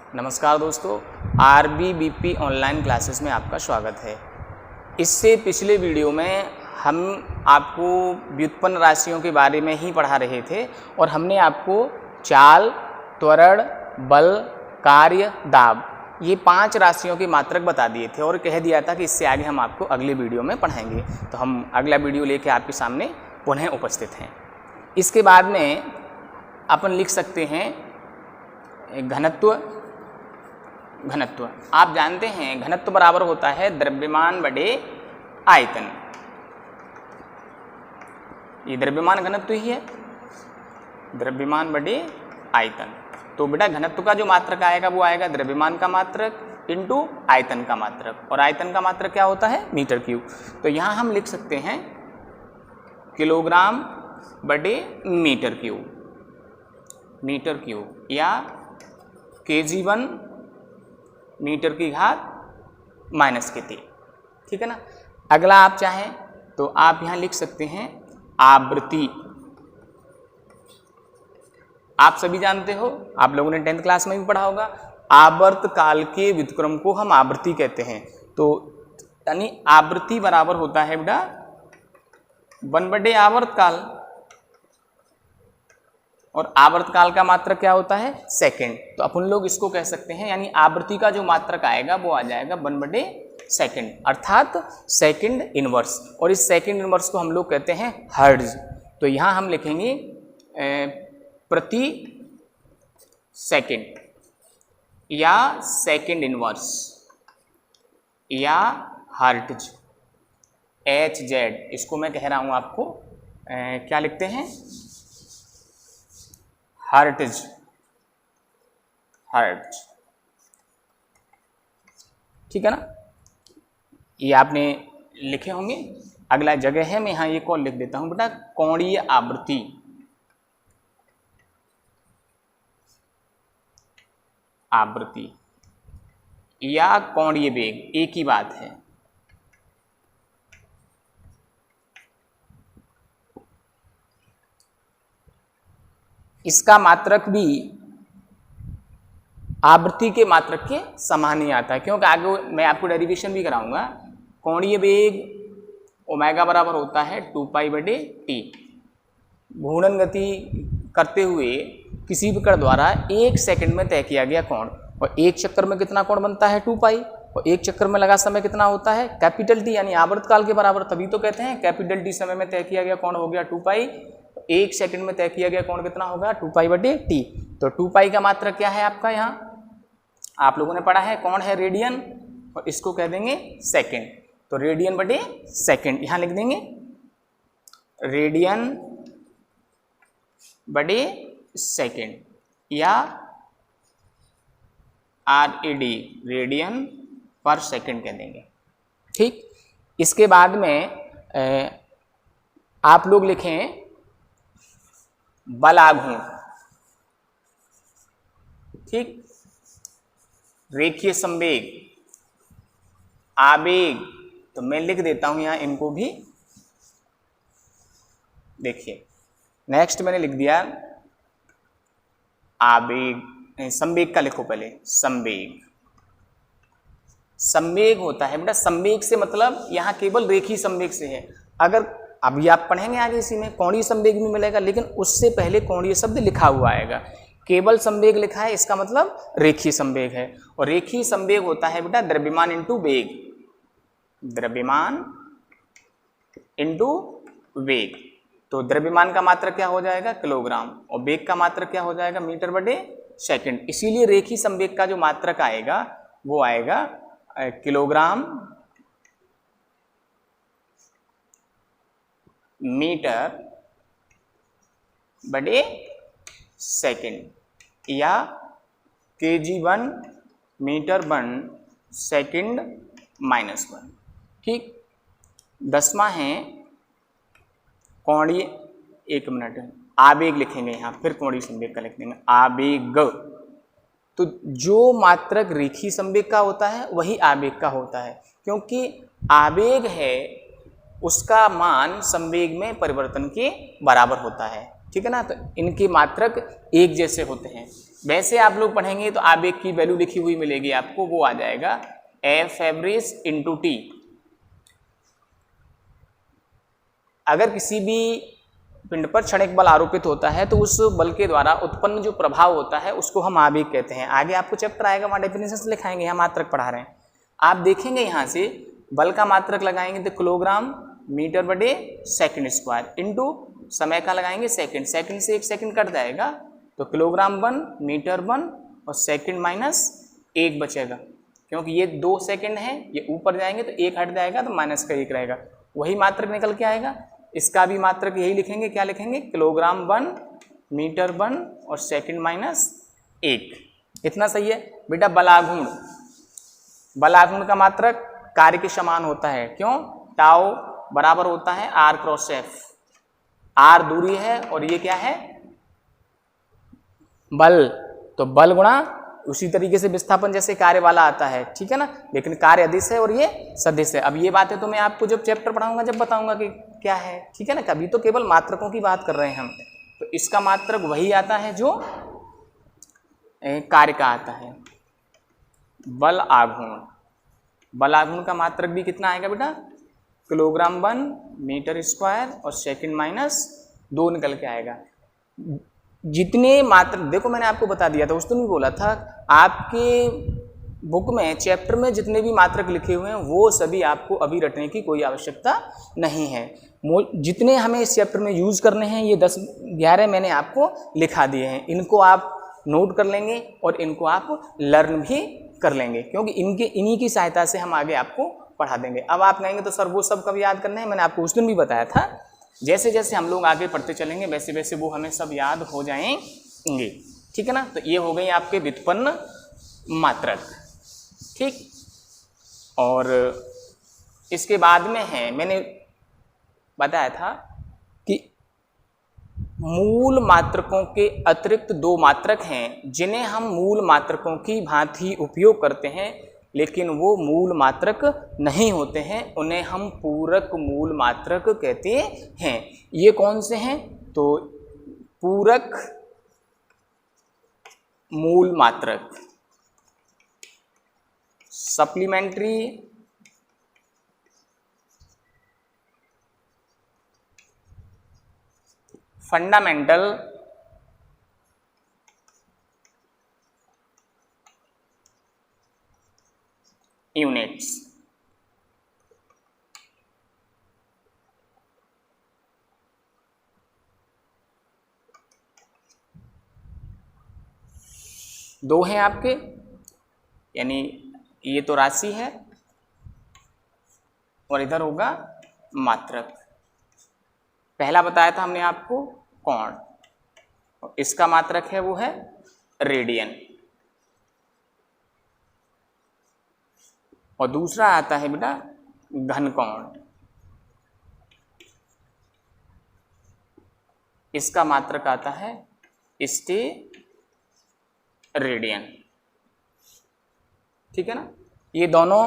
नमस्कार दोस्तों, RBBP online classes में आपका स्वागत है। इससे पिछले वीडियो में हम आपको व्युत्पन्न राशियों के बारे में ही पढ़ा रहे थे और हमने आपको चाल, त्वरण, बल, कार्य, दाब ये 5 राशियों के मात्रक बता दिए थे और कह दिया था कि इससे आगे हम आपको अगले वीडियो में पढ़ाएंगे। तो हम अगला वीडियो लेके आपके सामने पुनः उपस्थित हैं। इसके बाद में अपन लिख सकते हैं घनत्व। आप जानते हैं घनत्व बराबर होता है द्रव्यमान बटे आयतन। ये द्रव्यमान घनत्व ही है, द्रव्यमान बटे आयतन। तो बेटा घनत्व का जो मात्रक आएगा वो आएगा द्रव्यमान का मात्रक इंटू आयतन का मात्रक, और आयतन का मात्रक क्या होता है? Metre cube. तो यहाँ हम लिख सकते हैं किलोग्राम बटे मीटर क्यूब या kg1 मीटर की घात -3। ठीक है ना। अगला आप चाहें तो आप यहाँ लिख सकते हैं आवृत्ति। आप सभी जानते हो, आप लोगों ने 10th क्लास में भी पढ़ा होगा, आवर्त काल के व्युत्क्रम को हम आवृत्ति कहते हैं। तो यानी आवृत्ति बराबर होता है बेटा 1 बटे आवर्त काल, और आवर्त काल का मात्रक क्या होता है? सेकंड। तो अपन लोग इसको कह सकते हैं, यानी आवृत्ति का जो मात्रक आएगा वो आ जाएगा 1 बटे सेकंड, अर्थात सेकंड इनवर्स। और इस सेकंड इनवर्स को हम लोग कहते हैं हर्ट्ज। तो यहाँ हम लिखेंगे प्रति सेकंड या सेकंड इनवर्स या हर्ट्ज, HZ। इसको मैं कह रहा हूँ आपको क्या लिखते हैं? हर्ट्ज। ठीक है ना। ये आपने लिखे होंगे। अगला जगह है, मैं यहाँ एक और लिख देता हूँ बेटा, कोणीय आवृत्ति। या कोणीय वेग, एक ही बात है। इसका मात्रक भी आवृत्ति के मात्रक के समान ही आता है, क्योंकि आगे मैं आपको डेरिवेशन भी कराऊंगा। कोणीय वेग ओमेगा बराबर होता है 2π/t। घूर्णन गति करते हुए किसी भी कण द्वारा 1 सेकंड में तय किया गया कोण, और एक चक्कर में कितना कोण बनता है? 2π। और एक चक्कर में लगा समय कितना होता है? T, यानी आवर्तकाल के बराबर। तभी तो कहते हैं T समय में तय किया गया कोण हो गया 2π। 1 सेकंड में तय किया गया कोण कितना होगा? 2π/t। तो 2π का मात्रक क्या है आपका? यहाँ आप लोगों ने पढ़ा है, कौन है? रेडियन, और इसको कह देंगे सेकंड। तो रेडियन बटे सेकंड यहाँ लिख देंगे, रेडियन बटे सेकंड या RAD, रेडियन पर सेकंड कह देंगे। ठीक। इसके बाद में आप लोग लिखें बलाघूर्ण। ठीक। रेखीय संवेग, आवेग। तो मैं लिख देता हूं यहां इनको भी। देखिए नेक्स्ट मैंने लिख दिया आवेग, संवेग का लिखो पहले। संवेग होता है बेटा, संवेग से मतलब यहां केवल रेखीय संवेग से है। अगर अभी आप पढ़ेंगे आगे इसी में कोणीय संवेग भी मिलेगा, लेकिन उससे पहले कोणीय शब्द लिखा हुआ आएगा। केवल संवेग लिखा है, इसका मतलब रेखीय संवेग है। और रेखीय संवेग होता है बेटा द्रव्यमान इंटू वेग, द्रव्यमान इंटू वेग। तो द्रव्यमान का मात्रक क्या हो जाएगा? किलोग्राम, और वेग का मात्रक क्या हो जाएगा? मीटर बटे सेकंड। इसीलिए रेखीय संवेग का जो मात्रक आएगा वो आएगा किलोग्राम मीटर बटे सेकंड या kg1 मीटर/सेकंड -1। ठीक। 10वां है कोणीय, एक मिनट, आवेग लिखेंगे यहाँ, फिर कोणीय संवेग का लिख देंगे आवेग। तो जो मात्रक रेखीय संवेग का होता है वही आवेग का होता है, क्योंकि आवेग है उसका मान संवेग में परिवर्तन के बराबर होता है। ठीक है ना। तो इनके मात्रक एक जैसे होते हैं। वैसे आप लोग पढ़ेंगे तो आवेग की वैल्यू लिखी हुई मिलेगी आपको, वो आ जाएगा एफ एवरेज इंटू टी। अगर किसी भी पिंड पर क्षणिक बल आरोपित होता है तो उस बल के द्वारा उत्पन्न जो प्रभाव होता है उसको हम आवेग कहते हैं। आगे आपको चैप्टर आएगा, वहाँ डेफिनेशन लिखाएंगे, यहाँ मात्रक पढ़ा रहे हैं। आप देखेंगे यहाँ से बल का मात्रक लगाएंगे तो किलोग्राम मीटर बटे सेकंड स्क्वायर इंटू समय का लगाएंगे सेकंड, सेकंड से 1 सेकंड कट जाएगा तो किलोग्राम 1 मीटर 1 और सेकंड माइनस 1 बचेगा, क्योंकि ये 2 सेकंड है, ये ऊपर जाएंगे तो 1 हट जाएगा तो माइनस का 1 रहेगा, वही मात्रक निकल के आएगा। इसका भी मात्रक यही लिखेंगे, क्या लिखेंगे, किलोग्राम 1 मीटर 1 और सेकंड माइनस 1। इतना सही है बेटा। बलाघूर्ण, बलाघूर्ण का मात्रक कार्य के समान होता है, क्यों, टाउ बराबर होता है आर क्रॉस एफ, आर दूरी है और ये क्या है, बल, तो बल गुणा उसी तरीके से विस्थापन जैसे कार्य वाला आता है, ठीक है ना, लेकिन कार्य अदिश है और ये सदिश है। अब ये बातें तो मैं आपको जब चैप्टर पढ़ाऊंगा जब बताऊंगा कि क्या है, ठीक है ना, कभी तो केवल मात्रकों की बात कर रहे हैं हम। तो इसका मात्रक वही आता है जो कार्य का आता है, बल आघूर्ण। बल आघूर्ण का मात्रक भी कितना आएगा बेटा, किलोग्राम 1 मीटर स्क्वायर और सेकंड माइनस 2 निकल के आएगा। जितने मात्रक, देखो मैंने आपको बता दिया था, उस दिन भी बोला था, आपके बुक में चैप्टर में जितने भी मात्रक लिखे हुए हैं वो सभी आपको अभी रटने की कोई आवश्यकता नहीं है। जितने हमें इस चैप्टर में यूज़ करने हैं ये 10-11 मैंने आपको लिखा दिए हैं, इनको आप नोट कर लेंगे और इनको आप लर्न भी कर लेंगे, क्योंकि इन्हीं की सहायता से हम आगे आपको पढ़ा देंगे। अब आप कहेंगे तो सर वो सब कब याद करना है, मैंने आपको उस दिन भी बताया था, जैसे जैसे हम लोग आगे पढ़ते चलेंगे वैसे वैसे वो हमें सब याद हो जाएंगे, ठीक है ना। तो ये हो गई आपके व्युत्पन्न मात्रक, ठीक। और इसके बाद में है, मैंने बताया था कि मूल मात्रकों के अतिरिक्त 2 मात्रक हैं जिन्हें हम मूल मात्रकों की भांति उपयोग करते हैं, लेकिन वो मूल मात्रक नहीं होते हैं, उन्हें हम पूरक मूल मात्रक कहते हैं। ये कौन से हैं, तो पूरक मूल मात्रक, सप्लीमेंट्री फंडामेंटल यूनिट्स। दो हैं आपके, यानी ये तो राशि है और इधर होगा मात्रक। पहला बताया था हमने आपको कोण, और इसका मात्रक है वो है रेडियन, और दूसरा आता है बेटा घन कोण, इसका मात्रक आता है स्टे रेडियन, ठीक है ना। ये दोनों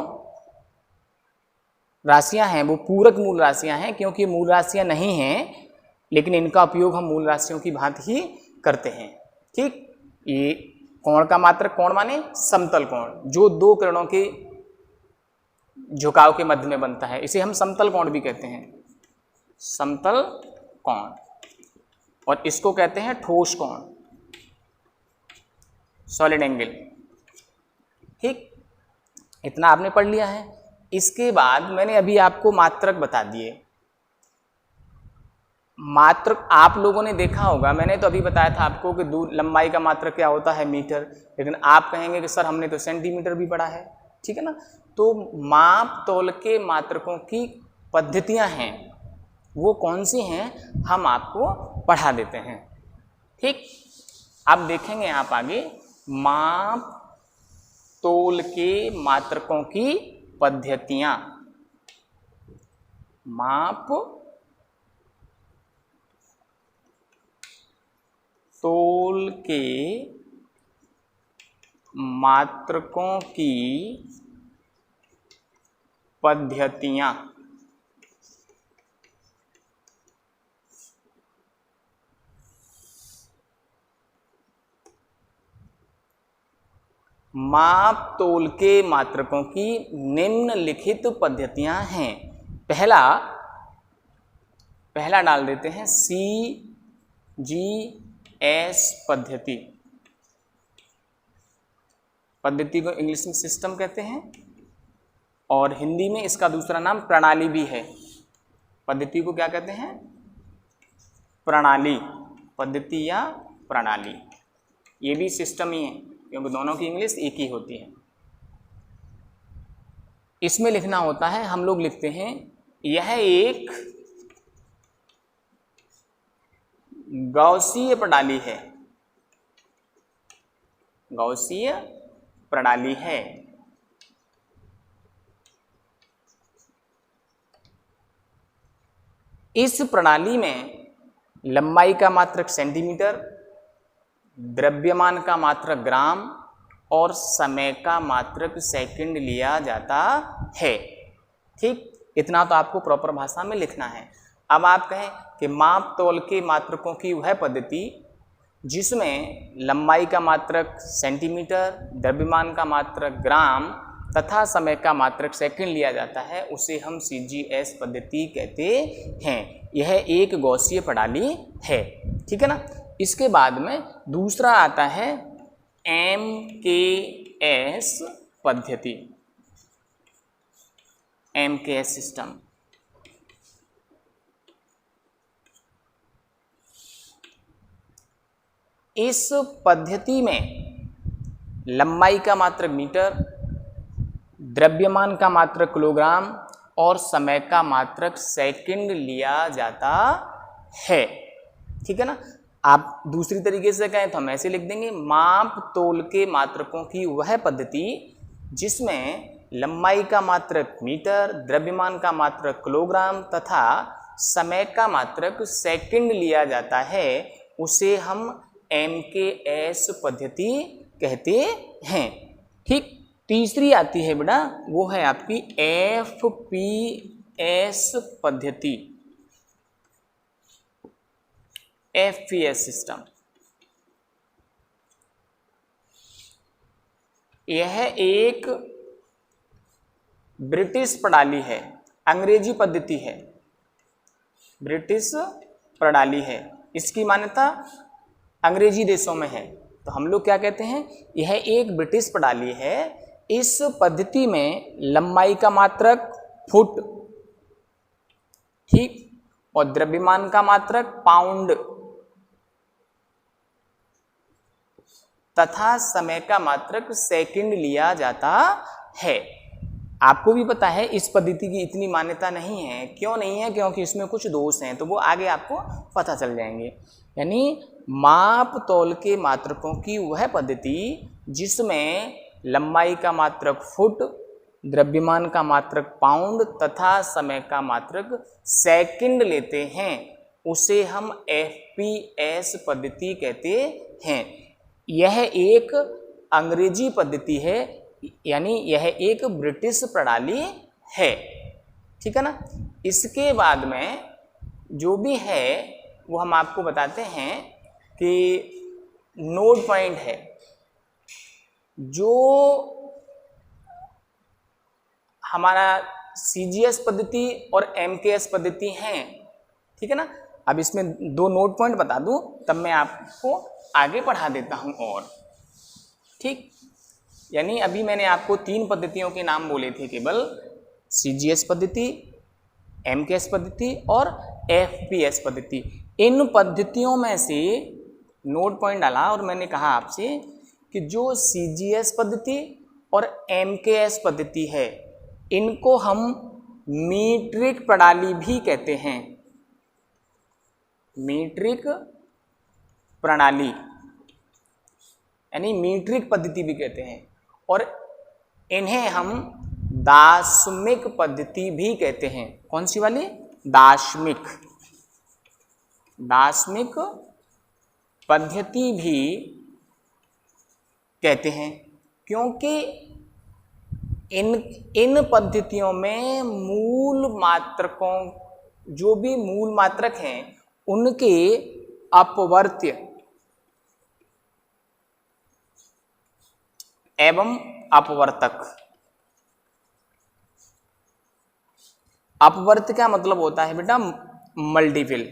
राशियां हैं वो पूरक मूल राशियां हैं, क्योंकि मूल राशियां नहीं हैं लेकिन इनका उपयोग हम मूल राशियों की भांति ही करते हैं, ठीक। ये कोण का मात्रक, कोण माने समतल कोण, जो 2 किरणों के झुकाव के मध्य में बनता है, इसे हम समतल कोण भी कहते हैं, समतल कोण। और इसको कहते हैं ठोस कोण, सॉलिड एंगल, ठीक। इतना आपने पढ़ लिया है। इसके बाद मैंने अभी आपको मात्रक बता दिए। मात्रक आप लोगों ने देखा होगा, मैंने तो अभी बताया था आपको कि दूर लंबाई का मात्रक क्या होता है, मीटर, लेकिन आप कहेंगे कि सर हमने तो सेंटीमीटर भी पढ़ा है, ठीक है ना। तो माप तोल के मात्रकों की पद्धतियां हैं, वो कौन सी हैं हम आपको पढ़ा देते हैं, ठीक। अब देखेंगे आप आगे माप तोल के मात्रकों की पद्धतियां, माप तोल के मात्रकों की पद्धतियां। माप तोल के मात्रकों की निम्नलिखित पद्धतियां हैं। पहला डाल देते हैं CGS पद्धति। पद्धति को इंग्लिश में सिस्टम कहते हैं और हिंदी में इसका दूसरा नाम प्रणाली भी है। पद्धति को क्या कहते हैं? प्रणाली। पद्धति या प्रणाली, ये भी सिस्टम ही है क्योंकि दोनों की इंग्लिश एक ही होती है। इसमें लिखना होता है, हम लोग लिखते हैं यह एक गौसीय प्रणाली है। गौसीय प्रणाली है। इस प्रणाली में लंबाई का मात्रक सेंटीमीटर, द्रव्यमान का मात्रक ग्राम और समय का मात्रक सेकंड लिया जाता है। ठीक, इतना तो आपको प्रॉपर भाषा में लिखना है। अब आप कहें कि माप तोल के मात्रकों की वह पद्धति जिसमें लंबाई का मात्रक सेंटीमीटर, द्रव्यमान का मात्रक ग्राम तथा समय का मात्रक सेकंड लिया जाता है, उसे हम CGS पद्धति कहते हैं। यह एक गौसीय प्रणाली है। ठीक है ना। इसके बाद में दूसरा आता है MKS पद्धति, MKS सिस्टम। इस पद्धति में लंबाई का मात्रक मीटर, द्रव्यमान का मात्रक किलोग्राम और समय का मात्रक सेकंड लिया जाता है। ठीक है ना। आप दूसरी तरीके से कहें तो हम ऐसे लिख देंगे, माप तोल के मात्रकों की वह पद्धति जिसमें लंबाई का मात्रक मीटर, द्रव्यमान का मात्रक किलोग्राम तथा समय का मात्रक सेकंड लिया जाता है, उसे हम MKS पद्धति कहते हैं। ठीक, तीसरी आती है बेटा, वो है आपकी FPS पद्धति, FPS सिस्टम। यह एक ब्रिटिश प्रणाली है, अंग्रेजी पद्धति है, ब्रिटिश प्रणाली है। इसकी मान्यता अंग्रेजी देशों में है। तो हम लोग क्या कहते हैं, यह एक ब्रिटिश प्रणाली है। इस पद्धति में लंबाई का मात्रक फुट, ठीक, और द्रव्यमान का मात्रक पाउंड तथा समय का मात्रक सेकंड लिया जाता है। आपको भी पता है इस पद्धति की इतनी मान्यता नहीं है। क्यों नहीं है? क्योंकि इसमें कुछ दोष हैं, तो वो आगे आपको पता चल जाएंगे। यानी माप तोल के मात्रकों की वह पद्धति जिसमें लंबाई का मात्रक फुट, द्रव्यमान का मात्रक पाउंड तथा समय का मात्रक सेकंड लेते हैं, उसे हम FPS पद्धति कहते हैं। यह एक अंग्रेजी पद्धति है, यानी यह एक ब्रिटिश प्रणाली है। ठीक है ना। इसके बाद में जो भी है वो हम आपको बताते हैं कि नोड पॉइंट है जो हमारा CGS पद्धति और MKS पद्धति हैं। ठीक है ना। अब इसमें दो नोड पॉइंट बता दूं, तब मैं आपको आगे पढ़ा देता हूं। और ठीक, यानी अभी मैंने आपको 3 पद्धतियों के नाम बोले थे केवल, CGS पद्धति, MKS पद्धति और FPS पद्धति। इन पद्धतियों में से नोड पॉइंट डाला और मैंने कहा आपसे कि जो CGS पद्धति और MKS पद्धति है, इनको हम मीट्रिक प्रणाली भी कहते हैं। मीट्रिक प्रणाली यानी मीट्रिक पद्धति भी कहते हैं, और इन्हें हम दार्शनिक पद्धति भी कहते हैं। कौन सी वाली? दार्शनिक। दार्शनिक पद्धति भी कहते हैं, क्योंकि इन पद्धतियों में मूल मात्रकों, जो भी मूल मात्रक हैं, उनके अपवर्त्य एवं अपवर्तक। अपवर्त का मतलब होता है बेटा मल्टीपल,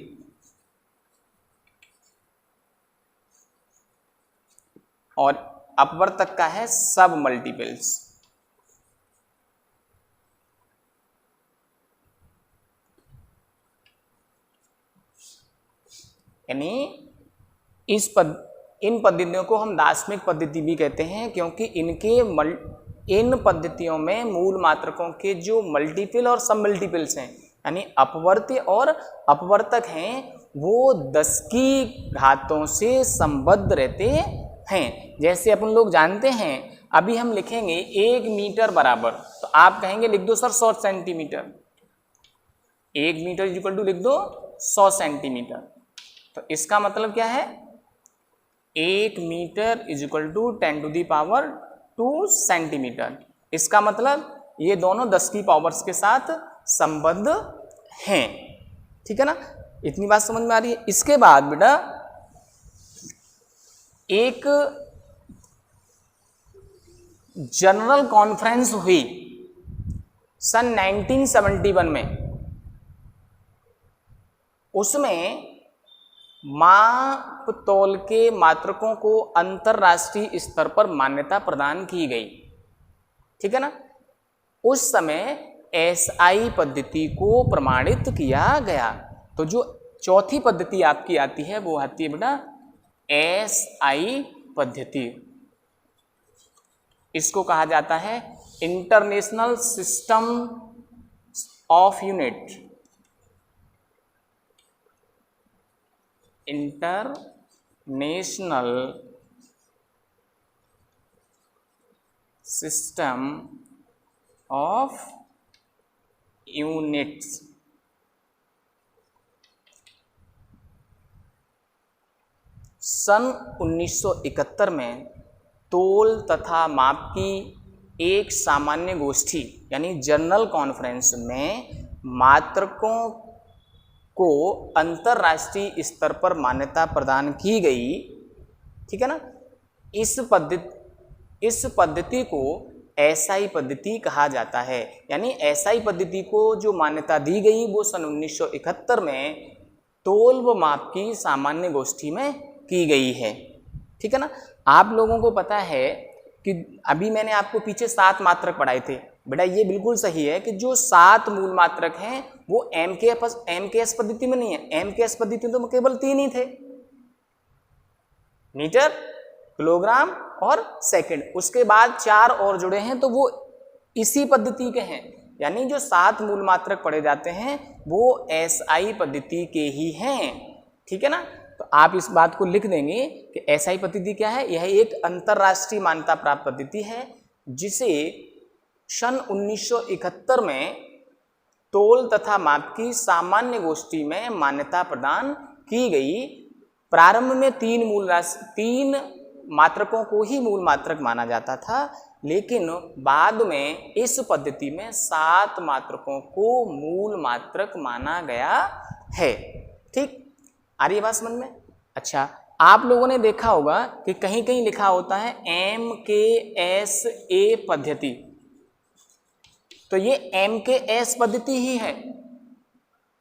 और अपवर्तक का है सब मल्टीपल्स। यानी इन पद्धतियों को हम दार्शनिक पद्धति भी कहते हैं, क्योंकि इन पद्धतियों में मूल मात्रकों के जो मल्टीपल और सब मल्टीपल्स हैं, यानी अपवर्त्य और अपवर्तक हैं, वो 10 की घातों से संबद्ध रहते हैं। जैसे अपन लोग जानते हैं, अभी हम लिखेंगे 1 मीटर बराबर, तो आप कहेंगे लिख दो sir 100 centimetre. 1 metre equal to लिख दो 100 सेंटीमीटर। तो इसका मतलब क्या है, 1 metre is equal to 10⁻² centimetre. इसका मतलब ये दोनों 10 की पावर्स के साथ संबद्ध हैं। ठीक है ना, इतनी बात समझ में आ रही है। इसके बाद बेटा एक जनरल कॉन्फ्रेंस हुई सन 1971 में। उसमें माप तौल के मात्रकों को अंतरराष्ट्रीय स्तर पर मान्यता प्रदान की गई। ठीक है ना, उस समय एसआई पद्धति को प्रमाणित किया गया। तो जो चौथी पद्धति आपकी आती है वो आती है बेटा एसआई पद्धति। इसको कहा जाता है international system of unit. International system of units. सन 1971 में तोल तथा माप की एक सामान्य गोष्ठी यानी जनरल कॉन्फ्रेंस में मात्रकों को अंतरराष्ट्रीय स्तर पर मान्यता प्रदान की गई। ठीक है ना, इस पद्धति को एसआई पद्धति कहा जाता है। यानी एसआई पद्धति को जो मान्यता दी गई वो सन 1971 में तोल व माप की सामान्य गोष्ठी में की गई है। ठीक है ना, आप लोगों को पता है कि अभी मैंने आपको पीछे 7 मात्रक पढ़ाए थे बेटा, ये बिल्कुल सही है कि जो 7 मूल मात्रक हैं वो एमकेएस पद्धति में नहीं है। एमकेएस पद्धति तो केवल 3 ही थे, मीटर, किलोग्राम और सेकंड। उसके बाद 4 और जुड़े हैं तो वो इसी पद्धति के हैं। यानी जो 7 मूल मात्रक पढ़े जाते हैं वो एसआई पद्धति के ही हैं। ठीक है ना, तो आप इस बात को लिख देंगे कि एसआई पद्धति क्या है। यह एक अंतरराष्ट्रीय मान्यता प्राप्त पद्धति है जिसे सन 1971 में तोल तथा माप की सामान्य गोष्ठी में मान्यता प्रदान की गई। प्रारंभ में 3 मात्रकों को ही मूल मात्रक माना जाता था, लेकिन बाद में इस पद्धति में 7 मात्रकों को मूल मात्रक माना गया है। ठीक, आ रही है बात समझ में? अच्छा, आप लोगों ने देखा होगा कि कहीं कहीं लिखा होता है एमकेएसए पद्धति, तो ये एमकेएस पद्धति ही है।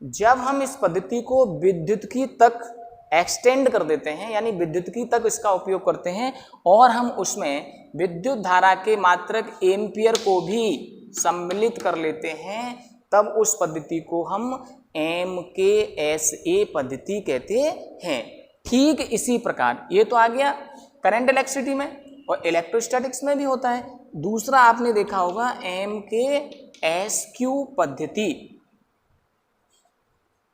जब हम इस पद्धति को विद्युतकी तक एक्सटेंड कर देते हैं, यानी विद्युतकी तक इसका उपयोग करते हैं और हम उसमें विद्युत धारा के मात्रक एम्पियर को भी सम्मिलित कर लेते हैं, तब उस पद्धति को हम एमकेएसए पद्धति कहते हैं। ठीक इसी प्रकार ये तो आ गया करंट इलेक्ट्रिसिटी में, और इलेक्ट्रोस्टैटिक्स में भी होता है। दूसरा आपने देखा होगा एमकेएसक्यू पद्धति।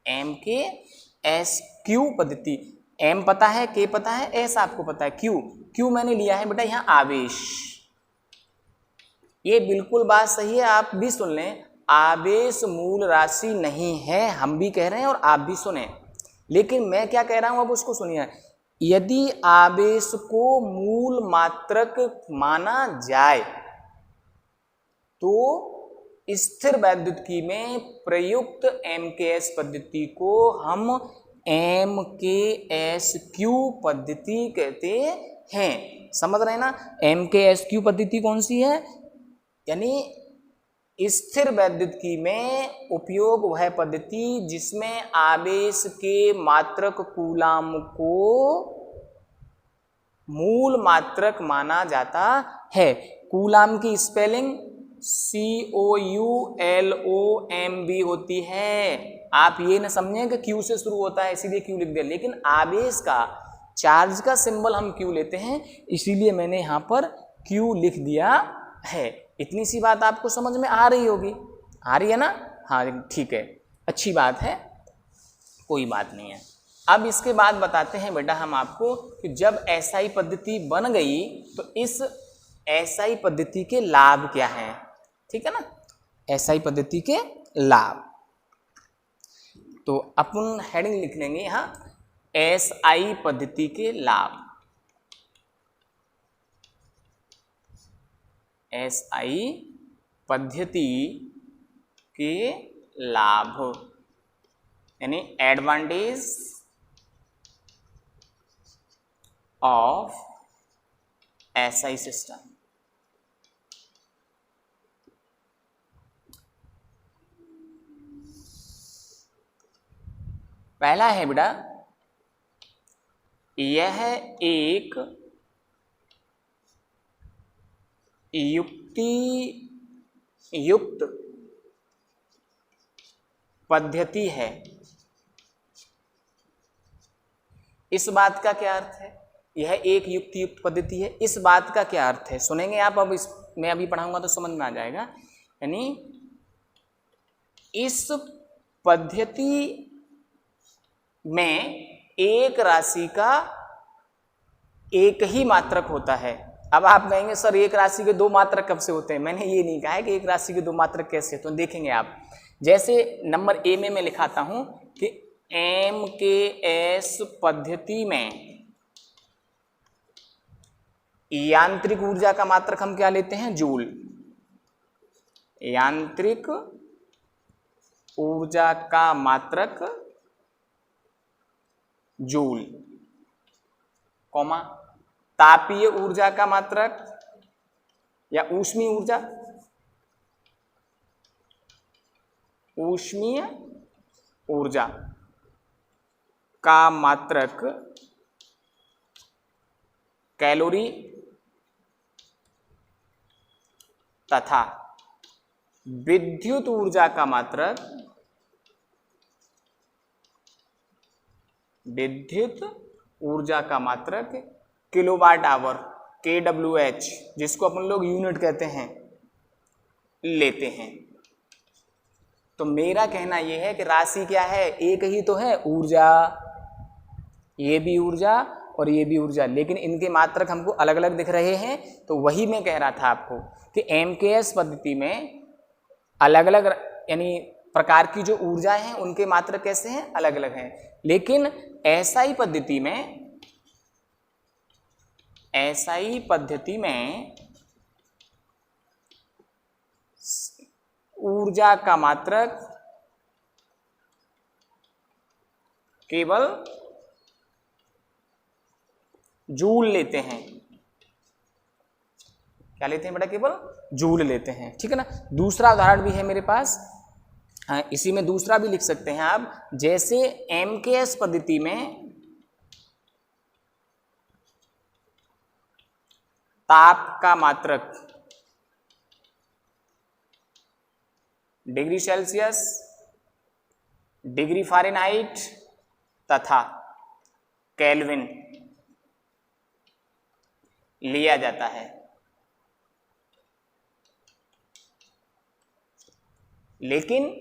एमकेएसक्यू पद्धति, एम पता है, के पता है, एस आपको पता है, क्यू मैंने लिया है बेटा यहाँ आवेश। ये बिल्कुल बात सही है, आप भी सुन लें, आवेश मूल राशि नहीं है, हम भी कह रहे हैं और आप भी सुने। लेकिन मैं क्या कह रहा हूं अब उसको सुनिए। यदि आवेश को मूल मात्रक माना जाए तो स्थिर वैद्युतिकी में प्रयुक्त एमकेएस पद्धति को हम एमकेएसक्यू पद्धति कहते हैं। समझ रहे हैं ना। MKSQ पद्धति कौन सी है, यानी स्थिर वैद्युतिकी में उपयोग वह पद्धति जिसमें आवेश के मात्रक कूलाम को मूल मात्रक माना जाता है। कूलाम की स्पेलिंग COULOMB होती है। आप ये न समझें कि Q से शुरू होता है इसीलिए Q लिख दिया, लेकिन आवेश का, चार्ज का सिंबल हम Q लेते हैं, इसीलिए मैंने यहाँ पर Q लिख दिया है। इतनी सी बात आपको समझ में आ रही होगी, आ रही है ना। हाँ ठीक है, अच्छी बात है, कोई बात नहीं है। अब इसके बाद बताते हैं बेटा हम आपको कि जब SI पद्धति बन गई तो इस SI पद्धति के लाभ क्या हैं, ठीक है ना। SI पद्धति के लाभ, तो अपन हेडिंग लिख लेंगे यहाँ SI पद्धति के लाभ। SI पद्धति के लाभ यानी एडवांटेज ऑफ SI सिस्टम। पहला है बेटा, यह एक युक्त पद्धति है। इस बात का क्या अर्थ है, यह एक युक्त पद्धति है, इस बात का क्या अर्थ है, सुनेंगे आप। अब इस मैं अभी पढ़ाऊंगा तो समझ में आ जाएगा। यानी इस पद्धति में एक राशि का एक ही मात्रक होता है। अब आप कहेंगे सर एक राशि के दो मात्रक कब से होते हैं, मैंने ये नहीं कहा है कि एक राशि के दो मात्रक कैसे, तो देखेंगे आप। जैसे नंबर ए में मैं लिखाता हूं कि MKS पद्धति में यांत्रिक ऊर्जा का मात्रक हम क्या लेते हैं, जूल। यांत्रिक ऊर्जा का मात्रक जूल, कॉमा तापीय ऊर्जा का मात्रक या ऊष्मीय ऊर्जा, ऊष्मीय ऊर्जा का मात्रक कैलोरी तथा विद्युत ऊर्जा का मात्रक, विद्युत ऊर्जा का मात्रक किलोवाट आवर, KWH, जिसको अपन लोग यूनिट कहते हैं, लेते हैं। तो मेरा कहना यह है कि राशि क्या है, एक ही तो है, ऊर्जा, ये भी ऊर्जा और ये भी ऊर्जा, लेकिन इनके मात्रक हमको अलग अलग दिख रहे हैं। तो वही मैं कह रहा था आपको कि MKS पद्धति में अलग अलग यानी प्रकार की जो ऊर्जा हैं उनके मात्रक कैसे हैं, अलग अलग हैं। लेकिन SI पद्धति में ऊर्जा का मात्रक केवल जूल लेते हैं। क्या लेते हैं बेटा, केवल जूल लेते हैं, ठीक है ना। दूसरा उदाहरण भी है मेरे पास, इसी में दूसरा भी लिख सकते हैं आप। जैसे MKS पद्धति में ताप का मात्रक डिग्री सेल्सियस, डिग्री फ़ारेनहाइट तथा केल्विन लिया जाता है, लेकिन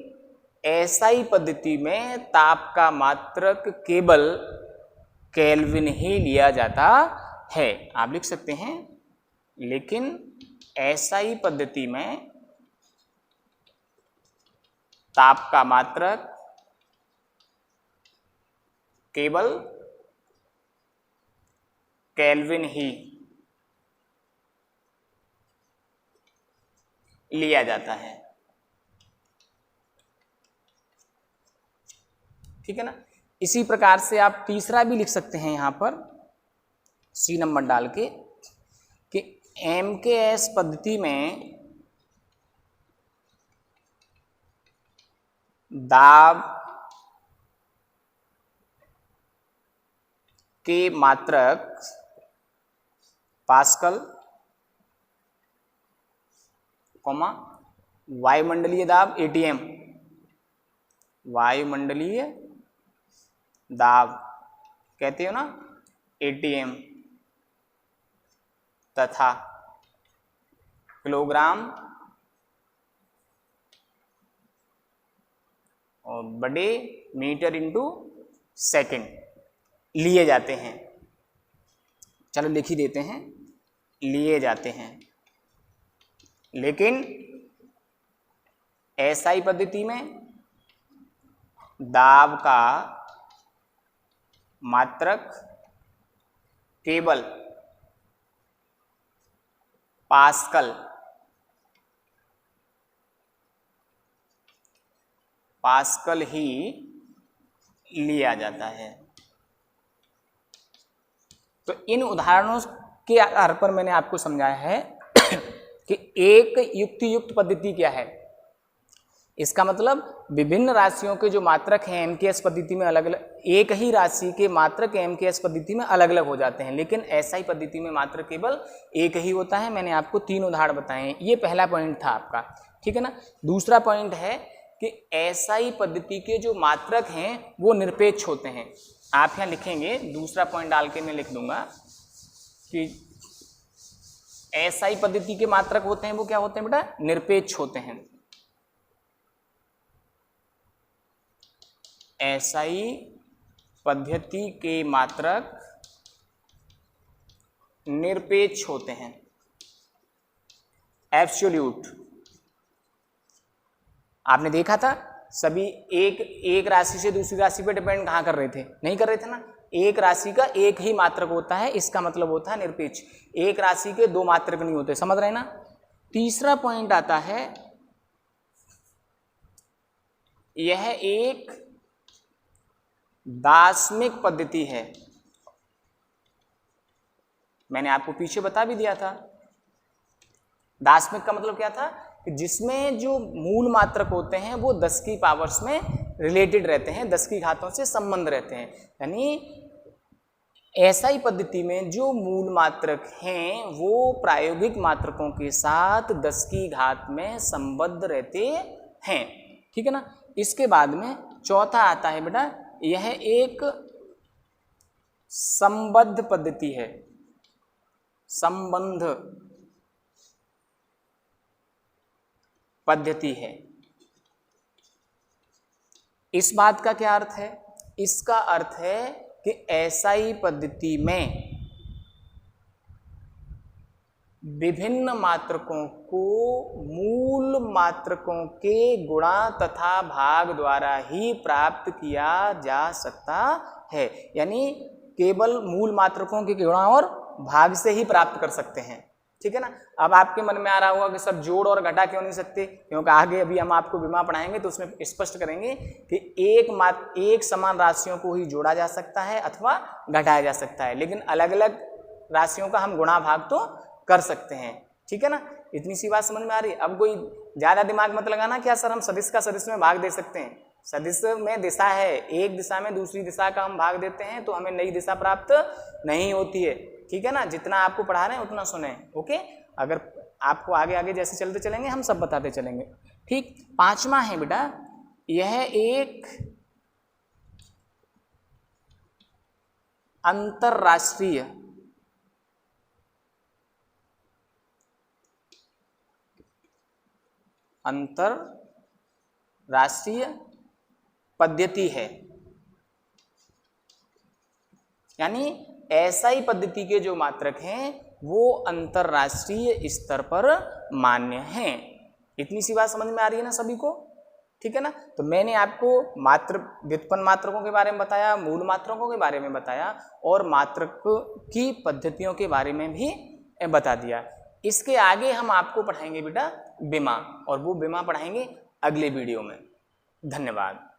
SI पद्धति में ताप का मात्रक केवल केल्विन ही लिया जाता है। आप लिख सकते हैं, लेकिन SI पद्धति में ताप का मात्रक केवल केल्विन ही लिया जाता है, ठीक है ना। इसी प्रकार से आप तीसरा भी लिख सकते हैं, यहां पर C नंबर डाल के MKS पद्धति में दाब के मात्रक पास्कल, वायुमंडलीय दाब ATM, वायुमंडलीय दाब कहते हो ना ATM, तथा किलोग्राम और बड़े मीटर इंटू सेकेंड लिए जाते हैं। चलो लिख ही देते हैं, लिए जाते हैं। लेकिन SI पद्धति में दाब का मात्रक केवल पास्कल ही लिया जाता है। तो इन उदाहरणों के आधार पर मैंने आपको समझाया है कि एक युक्तियुक्त पद्धति क्या है। इसका मतलब विभिन्न राशियों के जो मात्रक हैं MKS पद्धति में अलग अलग, एक ही राशि के मात्रक MKS पद्धति में अलग अलग हो जाते हैं, लेकिन SI पद्धति में मात्रक केवल एक ही होता है। मैंने आपको 3 उदाहरण बताए हैं। ये पहला पॉइंट था आपका, ठीक है ना। दूसरा पॉइंट है कि SI पद्धति के जो मात्रक हैं वो निरपेक्ष होते हैं। आप यहाँ लिखेंगे, दूसरा पॉइंट डाल के मैं लिख दूंगा कि SI पद्धति के मात्रक होते हैं वो क्या होते हैं बेटा, निरपेक्ष होते हैं। SI पद्धति के मात्रक निरपेक्ष होते हैं, एब्सोल्यूट। आपने देखा था सभी एक राशि से दूसरी राशि पे डिपेंड कहाँ कर रहे थे, नहीं कर रहे थे ना। एक राशि का एक ही मात्रक होता है, इसका मतलब होता है निरपेक्ष। एक राशि के 2 मात्रक नहीं होते, समझ रहे ना। तीसरा पॉइंट आता है, यह एक दार्शनिक पद्धति है। मैंने आपको पीछे बता भी दिया था। दार्शनिक का मतलब क्या था कि जिसमें जो मूल मात्रक होते हैं वो 10 की पावर्स में रिलेटेड रहते हैं, 10 की घातों से संबंध रहते हैं। यानी SI पद्धति में जो मूल मात्रक हैं वो प्रायोगिक मात्रकों के साथ 10 की घात में संबद्ध रहते हैं, ठीक है ना। इसके बाद में चौथा आता है बेटा, यह एक संबद्ध पद्धति है, संबंध पद्धति है। इस बात का क्या अर्थ है, इसका अर्थ है कि SI पद्धति में विभिन्न मात्रकों को मूल मात्रकों के गुणा तथा भाग द्वारा ही प्राप्त किया जा सकता है। यानी केवल मूल मात्रकों के गुणा और भाग से ही प्राप्त कर सकते हैं, ठीक है ना। अब आपके मन में आ रहा होगा कि सर जोड़ और घटा क्यों नहीं सकते, क्योंकि आगे अभी हम आपको विमा पढ़ाएंगे तो उसमें स्पष्ट करेंगे कि एक समान राशियों को ही जोड़ा जा सकता है अथवा घटाया जा सकता है, लेकिन अलग अलग राशियों का हम गुणा भाग तो कर सकते हैं, ठीक है ना। इतनी सी बात समझ में आ रही है। अब कोई ज्यादा दिमाग मत लगाना क्या सर हम सदिश का सदिश में भाग दे सकते हैं। सदिश में दिशा है, एक दिशा में दूसरी दिशा का हम भाग देते हैं तो हमें नई दिशा प्राप्त नहीं होती है, ठीक है ना। जितना आपको पढ़ा रहे हैं उतना सुने, ओके। अगर आपको आगे आगे जैसे चलते चलेंगे हम सब बताते चलेंगे, ठीक। पांचवा है बेटा, यह एक अंतरराष्ट्रीय पद्धति है। यानी SI पद्धति के जो मात्रक हैं वो अंतरराष्ट्रीय स्तर पर मान्य हैं। इतनी सी बात समझ में आ रही है ना सभी को, ठीक है ना। तो मैंने आपको व्युत्पन्न मात्रकों के बारे में बताया, मूल मात्रकों के बारे में बताया और मात्रक की पद्धतियों के बारे में भी बता दिया। इसके आगे हम आपको पढ़ाएंगे बेटा विमा, और वो विमा पढ़ाएंगे अगले वीडियो में। धन्यवाद।